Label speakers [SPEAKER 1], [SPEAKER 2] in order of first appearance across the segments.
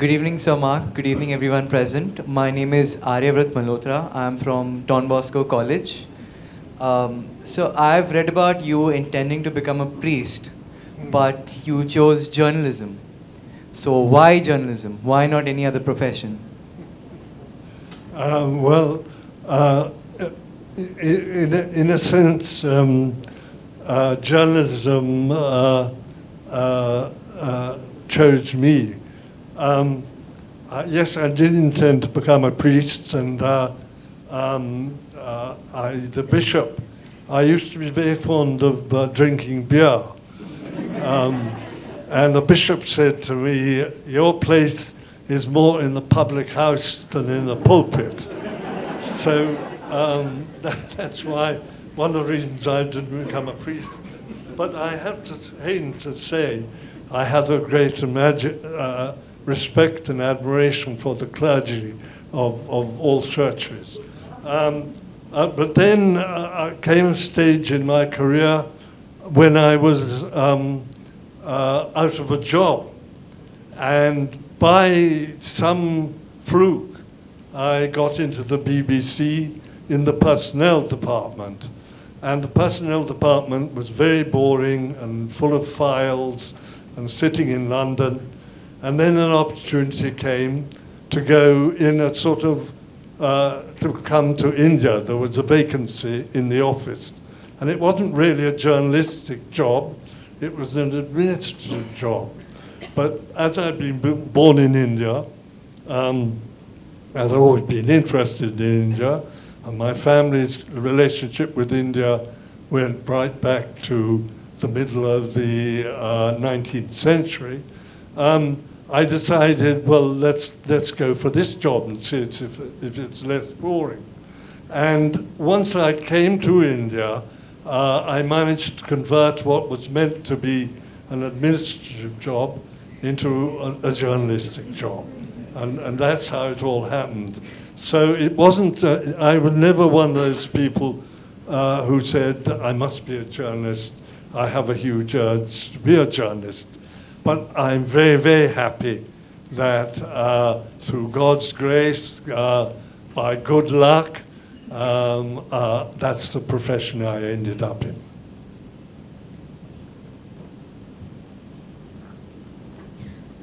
[SPEAKER 1] Good evening, Sir Mark. Good evening, everyone present. My name is Aryavrat Malhotra. I'm from Don Bosco College. So I've read about you intending to become a priest, but you chose journalism. So why journalism? Why not any other profession?
[SPEAKER 2] Well, in a sense, journalism chose me. Yes, I did intend to become a priest, and the bishop. I used to be very fond of drinking beer, and the bishop said to me, "Your place is more in the public house than in the pulpit." So that's why one of the reasons I didn't become a priest. But I have to say, I have a great respect and admiration for the clergy of all churches. But then came a stage in my career when I was out of a job, and by some fluke, I got into the BBC in the personnel department. And the personnel department was very boring and full of files and sitting in London. And then an opportunity came to go in a sort of, to come to India. There was a vacancy in the office. And it wasn't really a journalistic job, it was an administrative job. But as I'd been born in India, I'd always been interested in India, and my family's relationship with India went right back to the middle of the 19th century. I decided, well, let's go for this job and see if it's less boring. And once I came to India, I managed to convert what was meant to be an administrative job into a journalistic job. And that's how it all happened. So it wasn't, I was never one of those people who said, I must be a journalist, I have a huge urge to be a journalist. But I'm very, very happy that through God's grace, by good luck, that's the profession I ended up in.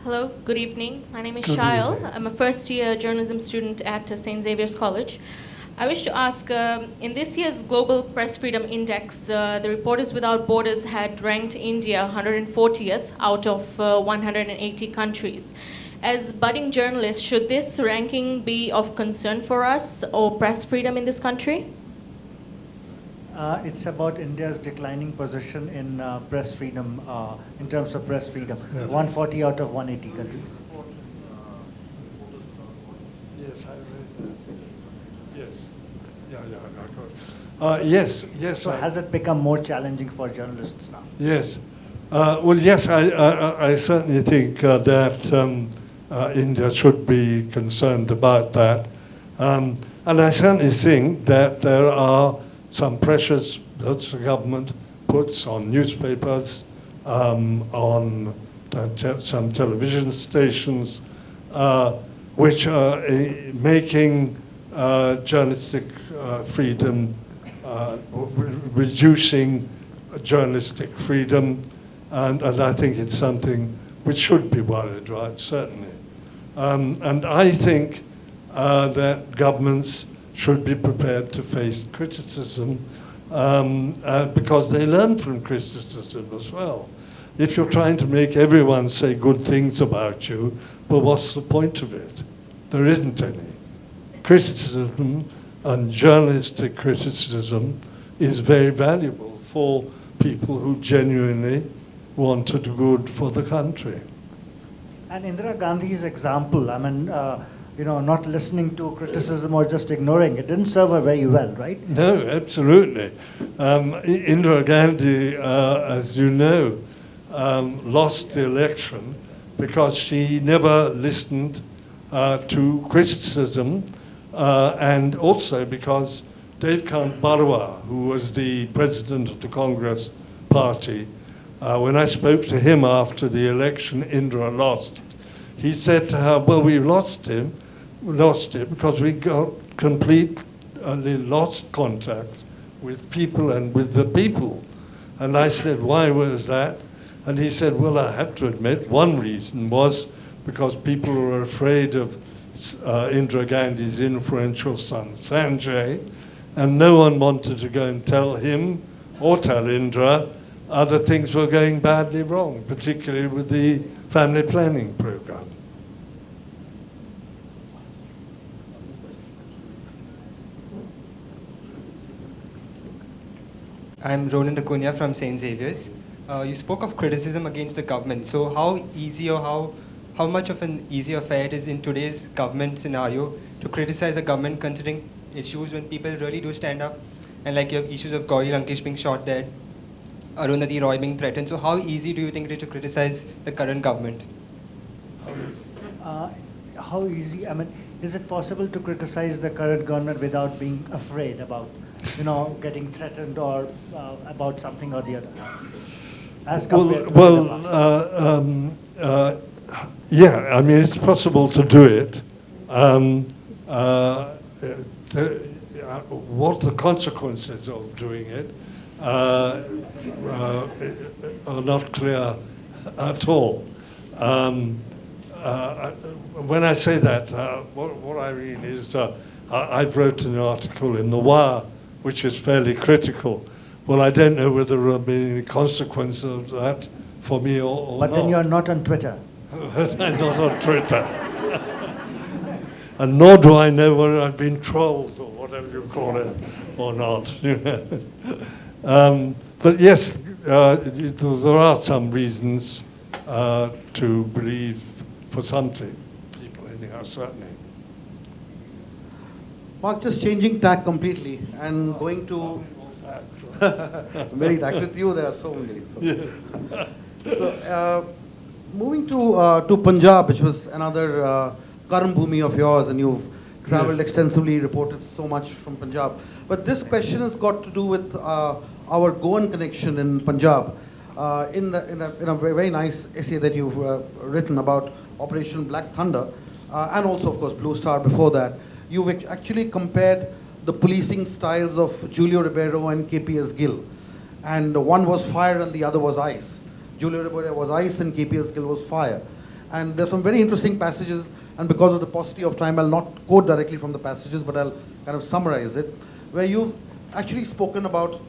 [SPEAKER 3] Hello, good evening. My name is Shail. I'm a first-year journalism student at St. Xavier's College. I wish to ask, in this year's Global Press Freedom Index, the Reporters Without Borders had ranked India 140th out of 180 countries. As budding journalists, should this ranking be of concern for us or press freedom in this country?
[SPEAKER 4] It's about India's declining position in press freedom, in terms of press freedom. Yes. 140 out of 180 countries.
[SPEAKER 2] Yes, I read that. Yes. Yeah, yes.
[SPEAKER 4] So has it become more challenging for journalists now?
[SPEAKER 2] Yes. Well, yes, I certainly think that India should be concerned about that. And I certainly think that there are some pressures that the government puts on newspapers, on some television stations, which are making journalistic freedom, reducing journalistic freedom, and I think it's something which should be worried, right, certainly. And I think that governments should be prepared to face criticism because they learn from criticism as well. If you're trying to make everyone say good things about you, well, what's the point of it? There isn't any. Criticism and journalistic criticism is very valuable for people who genuinely want to do good for the country.
[SPEAKER 4] And Indira Gandhi's example, I mean, not listening to criticism or just ignoring it didn't serve her very well, right?
[SPEAKER 2] No, absolutely. Indira Gandhi, as you know, lost the election because she never listened to criticism, and also because Devkant Barua, who was the president of the Congress Party, when I spoke to him after the election, Indira lost, he said to her, well, we lost it because we got completely lost contact with people and with the people. And I said, why was that? And he said, well, I have to admit, one reason was because people were afraid of Indira Gandhi's influential son, Sanjay, and no one wanted to go and tell him or tell Indira other things were going badly wrong, particularly with the family planning program.
[SPEAKER 5] I'm Ronan Dakunya from St. Xavier's. You spoke of criticism against the government. So how easy or how much of an easy affair it is in today's government scenario to criticize the government considering issues when people really do stand up? And like you have issues of Gauri Lankesh being shot dead, Arundhati Roy being threatened. So how easy do you think it is to criticize the current government?
[SPEAKER 4] How easy? I mean, is it possible to criticize the current government without being afraid about, getting threatened or about something or the other? As compared
[SPEAKER 2] yeah, I mean, it's possible to do it. What the consequences of doing it are not clear at all. When I say that, what I mean is I wrote an article in The Wire, which is fairly critical. Well, I don't know whether there will be any consequence of that for me or
[SPEAKER 4] but
[SPEAKER 2] not.
[SPEAKER 4] But then you're not on Twitter.
[SPEAKER 2] I'm not on Twitter. And nor do I know whether I've been trolled or whatever you call it or not. But yes, there are some reasons to believe for some people anyhow, certainly.
[SPEAKER 6] Mark, just changing tack completely and going to... Very tax with you, there are so many. So,
[SPEAKER 2] Yes.
[SPEAKER 6] so moving to Punjab, which was another Karm Bhumi of yours, and you've traveled extensively, reported so much from Punjab. But this question has got to do with our Goan connection in Punjab. In a very, very nice essay that you've written about Operation Black Thunder, and also, of course, Blue Star before that, you've actually compared the policing styles of Julio Ribeiro and KPS Gill. And one was fire and the other was ice. Julio Ribeiro was ice and KPS Gill was fire. And there's some very interesting passages, and because of the paucity of time, I'll not quote directly from the passages, but I'll kind of summarize it, where you've actually spoken about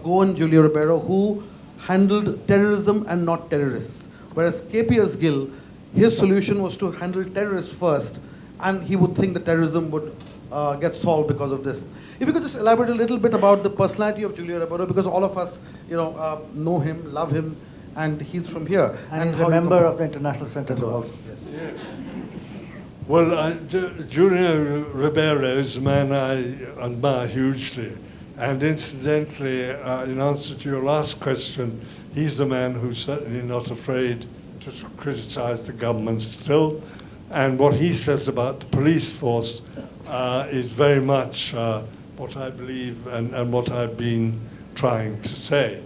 [SPEAKER 6] Goan Julio Ribeiro, who handled terrorism and not terrorists. Whereas KPS Gill, his solution was to handle terrorists first, and he would think the terrorism would get solved because of this. If you could just elaborate a little bit about the personality of Julio Ribeiro, because all of us, know him, love him, and he's from here.
[SPEAKER 4] And he's a member of the International Centre Goa.
[SPEAKER 2] Yes. Well, Julio Ribeiro is a man I admire hugely. And incidentally, in answer to your last question, he's the man who's certainly not afraid to criticize the government still. And what he says about the police force is very much what I believe and what I've been trying to say.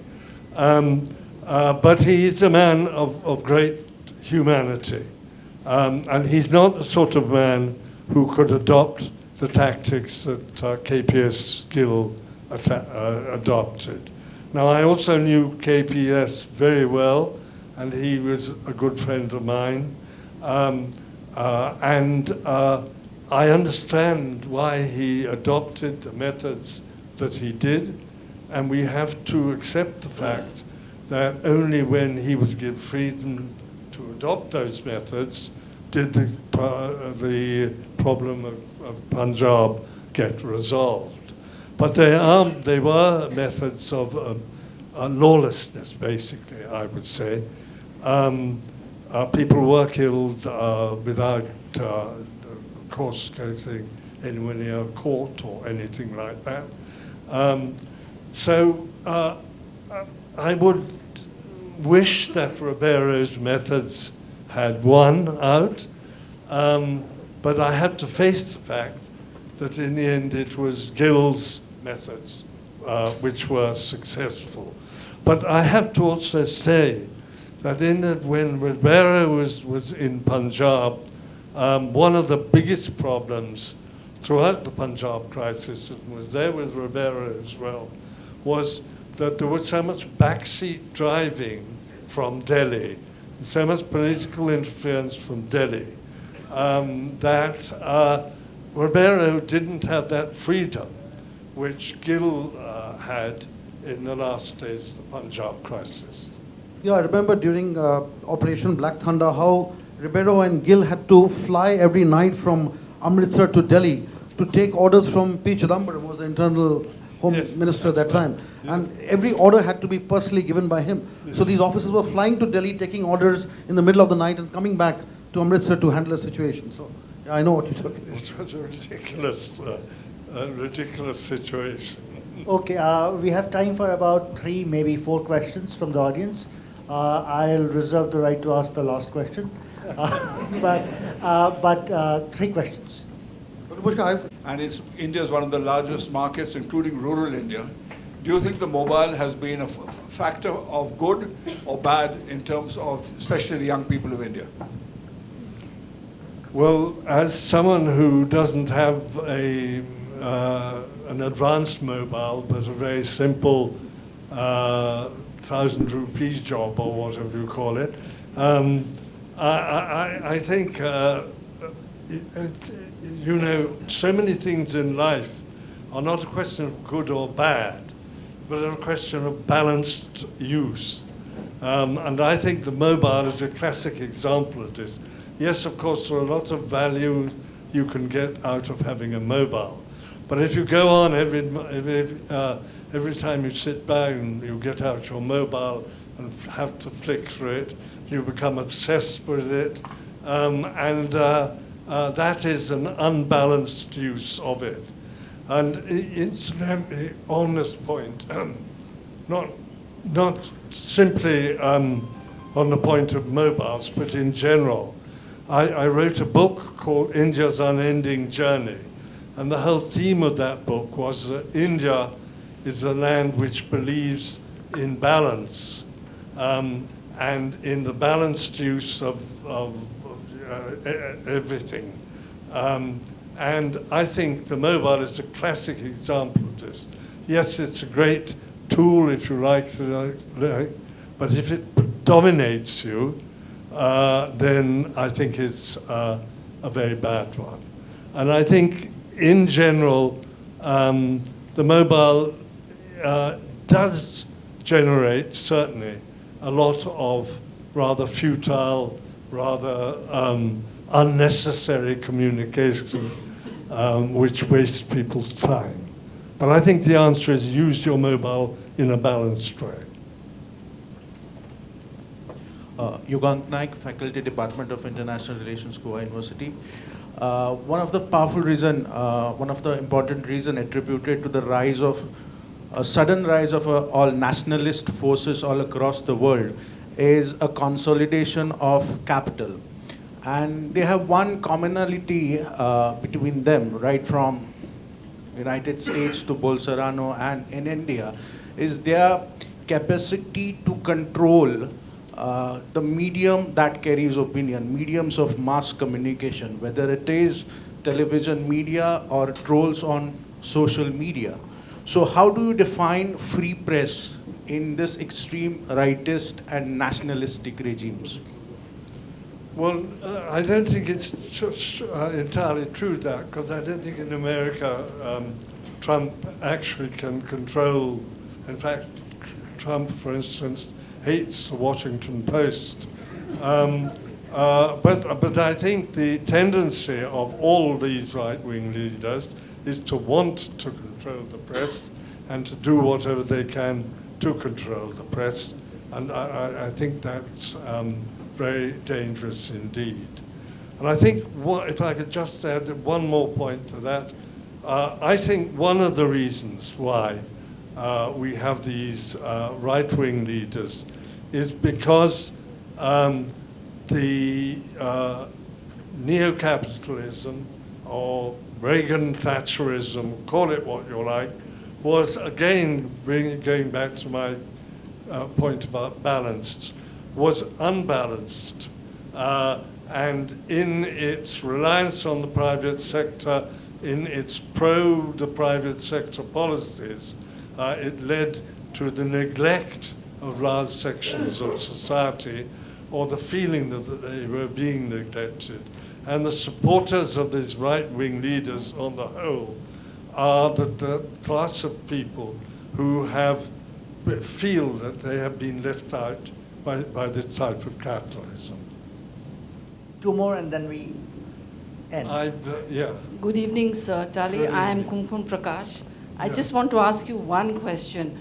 [SPEAKER 2] But he is a man of great humanity. And he's not the sort of man who could adopt the tactics that KPS Gill adopted. Now, I also knew KPS very well, and he was a good friend of mine. I understand why he adopted the methods that he did, and we have to accept the fact that only when he was given freedom to adopt those methods did the problem of Punjab get resolved. But they were methods of lawlessness, basically, I would say. People were killed without, of course, getting anywhere near a court or anything like that. So I would wish that Ribeiro's methods had won out, but I had to face the fact that in the end it was Gill's methods which were successful. But I have to also say that when Ribeiro was in Punjab, one of the biggest problems throughout the Punjab crisis, and was there with Ribeiro as well, was that there was so much backseat driving from Delhi, so much political interference from Delhi, that Ribeiro didn't have that freedom which Gill had in the last days of the Punjab crisis.
[SPEAKER 6] Yeah, I remember during Operation Black Thunder how Ribeiro and Gill had to fly every night from Amritsar to Delhi to take orders from P. Chidambaram, who was the internal home minister at that time. Yes. And every order had to be personally given by him. Yes. So these officers were flying to Delhi, taking orders in the middle of the night and coming back to Amritsar to handle a situation. So yeah, I know what you're talking about.
[SPEAKER 2] It was a ridiculous situation.
[SPEAKER 4] Okay, we have time for about 3, maybe 4 questions from the audience. I'll reserve the right to ask the last question. But 3 questions.
[SPEAKER 7] And India is one of the largest markets, including rural India. Do you think the mobile has been a factor of good or bad in terms of especially the young people of India?
[SPEAKER 2] Well, as someone who doesn't have an advanced mobile, but a very simple 1,000 rupees job or whatever you call it, I think, you know, so many things in life are not a question of good or bad, but a question of balanced use. And I think the mobile is a classic example of this. Yes, of course, there are a lot of value you can get out of having a mobile. But if you go on every time you sit back and you get out your mobile and have to flick through it, you become obsessed with it. That is an unbalanced use of it. And incidentally, on this point, not simply on the point of mobiles, but in general, I wrote a book called India's Unending Journey. And the whole theme of that book was that India is a land which believes in balance and in the balanced use of everything. And I think the mobile is a classic example of this. Yes, it's a great tool, if you like, but if it dominates you, then I think it's a very bad one. And I think, in general, the mobile does generate, certainly, a lot of rather futile, rather unnecessary communication, which wastes people's time. But I think the answer is use your mobile in a balanced way.
[SPEAKER 8] Yugant Naik, Faculty Department of International Relations, Goa University. One of the important reason attributed to the rise of, a sudden rise of all nationalist forces all across the world is a consolidation of capital. And they have one commonality between them, right from United States to Bolsonaro and in India, is their capacity to control the medium that carries opinion, mediums of mass communication, whether it is television media or trolls on social media. So how do you define free press in this extreme rightist and nationalistic regimes?
[SPEAKER 2] Well, I don't think it's entirely true that, because I don't think in America Trump actually can control. In fact, Trump, for instance, hates the Washington Post. But I think the tendency of all these right-wing leaders is to want to control the press and to do whatever they can to control the press. And I think that's very dangerous indeed. And I think, if I could just add one more point to that, I think one of the reasons why we have these right-wing leaders is because the neo-capitalism or Reagan-Thatcherism, call it what you like, was again going back to my point about balanced, was unbalanced. And in its reliance on the private sector, in its the private sector policies, it led to the neglect of large sections of society, or the feeling that they were being neglected. And the supporters of these right-wing leaders on the whole are the class of people who feel that they have been left out by this type of capitalism.
[SPEAKER 4] Two more and then we end.
[SPEAKER 2] Yeah.
[SPEAKER 9] Good evening, Sir Tully. I am Kumkum Prakash. I just want to ask you one question.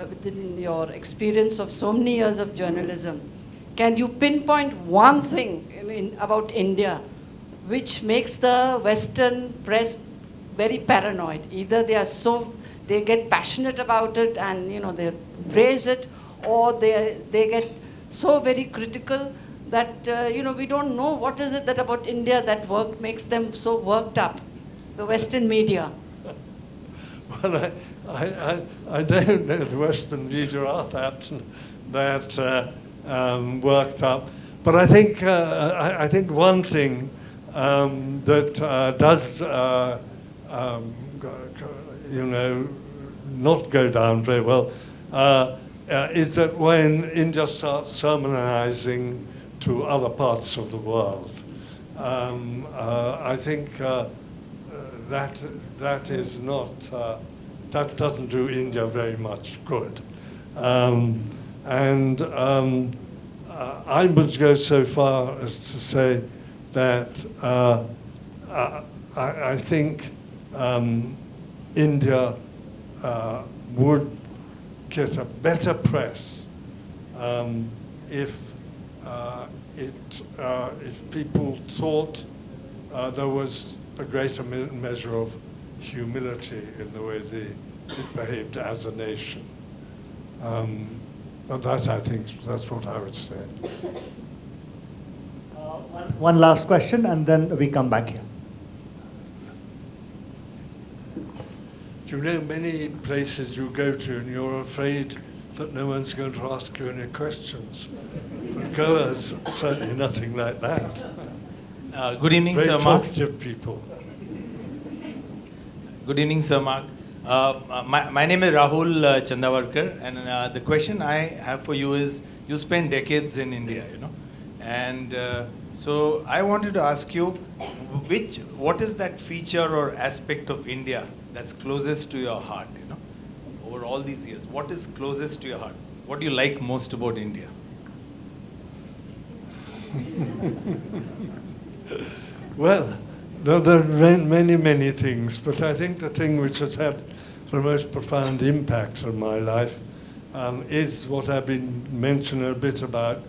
[SPEAKER 9] Within your experience of so many years of journalism, can you pinpoint one thing about India which makes the Western press very paranoid? Either they get passionate about it and they praise it, or they get so very critical that we don't know what is it that about India that makes them so worked up, the Western media.
[SPEAKER 2] Well, I don't know the Western media are that worked up, but I think one thing that does not go down very well is that when India starts sermonizing to other parts of the world, I think that is not that doesn't do India very much good, and I would go so far as to say that I think India would get a better press if people thought there was a greater measure of humility in the way it behaved as a nation. And that, I think, that's what I would say.
[SPEAKER 4] One last question, and then we come back here.
[SPEAKER 2] Do you know many places you go to and you're afraid that no one's going to ask you any questions? But Goa's certainly nothing like that.
[SPEAKER 10] Good evening,
[SPEAKER 2] Very
[SPEAKER 10] Sir Mark.
[SPEAKER 2] talkative people.
[SPEAKER 10] Good evening, Sir Mark. My name is Rahul Chandavarkar, and the question I have for you is, you spent decades in India, and so I wanted to ask you, what is that feature or aspect of India that's closest to your heart, over all these years? What is closest to your heart? What do you like most about India?
[SPEAKER 2] Well, there are many, many things, but I think the thing which has had the most profound impact on my life is what I've been mentioning a bit about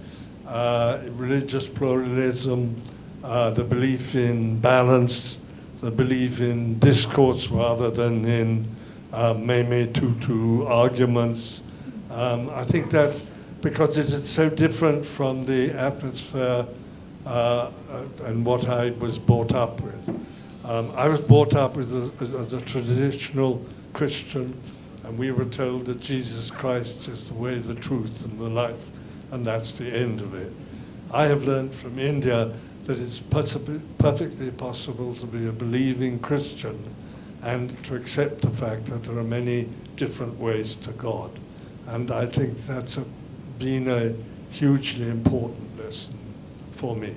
[SPEAKER 2] religious pluralism, the belief in balance, the belief in discourse rather than in meme-tutu arguments. I think that because it is so different from the atmosphere and what I was brought up with. I was brought up as a traditional Christian, and we were told that Jesus Christ is the way, the truth, and the life, and that's the end of it. I have learned from India that it's perfectly possible to be a believing Christian and to accept the fact that there are many different ways to God. And I think that's been a hugely important lesson for me.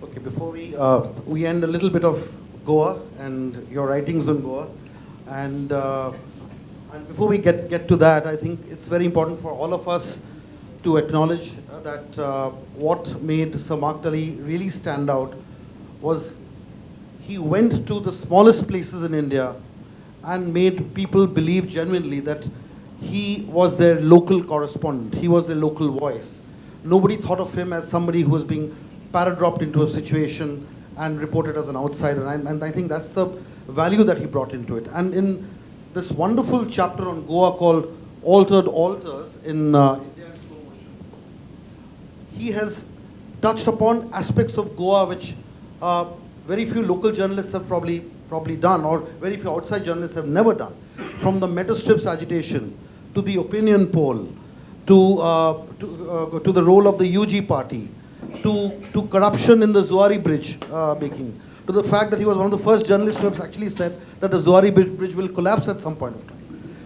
[SPEAKER 6] Okay, before we end, a little bit of Goa and your writings on Goa, and before we get to that, I think it's very important for all of us to acknowledge that what made Sir Mark Tully really stand out was he went to the smallest places in India and made people believe genuinely that he was their local correspondent, he was their local voice. Nobody thought of him as somebody who was being paradropped into a situation and reported as an outsider, and I think that's the value that he brought into it. And in this wonderful chapter on Goa called Altered Altars in India in Slow Motion, he has touched upon aspects of Goa which very few local journalists have probably done, or very few outside journalists have never done. From the meta strips agitation to the opinion poll, to the role of the UG party, to corruption in the Zuari Bridge making, to the fact that he was one of the first journalists who have actually said that the Zuari Bridge will collapse at some point of time.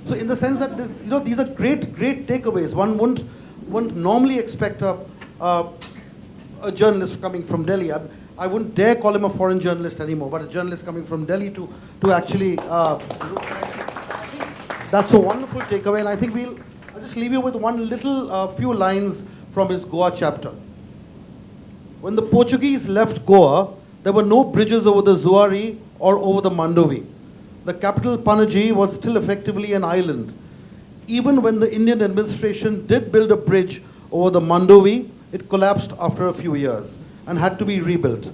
[SPEAKER 6] So in the sense that these are great takeaways. One wouldn't normally expect a journalist coming from Delhi. I wouldn't dare call him a foreign journalist anymore, but a journalist coming from Delhi to actually, that's a wonderful takeaway. And I think I'll just leave you with one little few lines from his Goa chapter. When the Portuguese left Goa, there were no bridges over the Zuari or over the Mandovi. The capital Panaji was still effectively an island. Even when the Indian administration did build a bridge over the Mandovi, it collapsed after a few years and had to be rebuilt.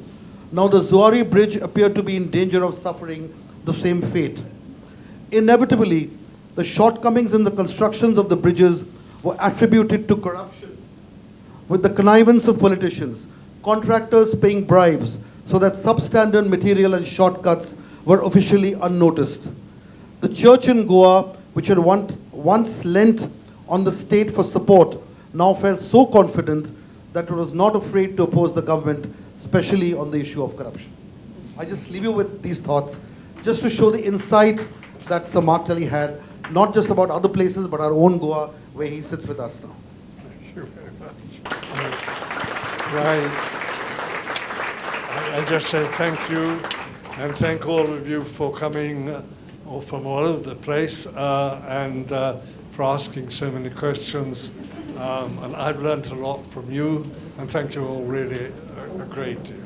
[SPEAKER 6] Now the Zuari Bridge appeared to be in danger of suffering the same fate. Inevitably, the shortcomings in the constructions of the bridges were attributed to corruption, with the connivance of politicians, contractors paying bribes so that substandard material and shortcuts were officially unnoticed. The church in Goa, which had once lent on the state for support, now felt so confident that it was not afraid to oppose the government, especially on the issue of corruption. I just leave you with these thoughts, just to show the insight that Sir Mark Tully had, not just about other places, but our own Goa, where he sits with us now.
[SPEAKER 2] Thank you very much. Right. I just say thank you, and thank all of you for coming from all over the place and for asking so many questions. And I've learnt a lot from you, and thank you all, really a great deal.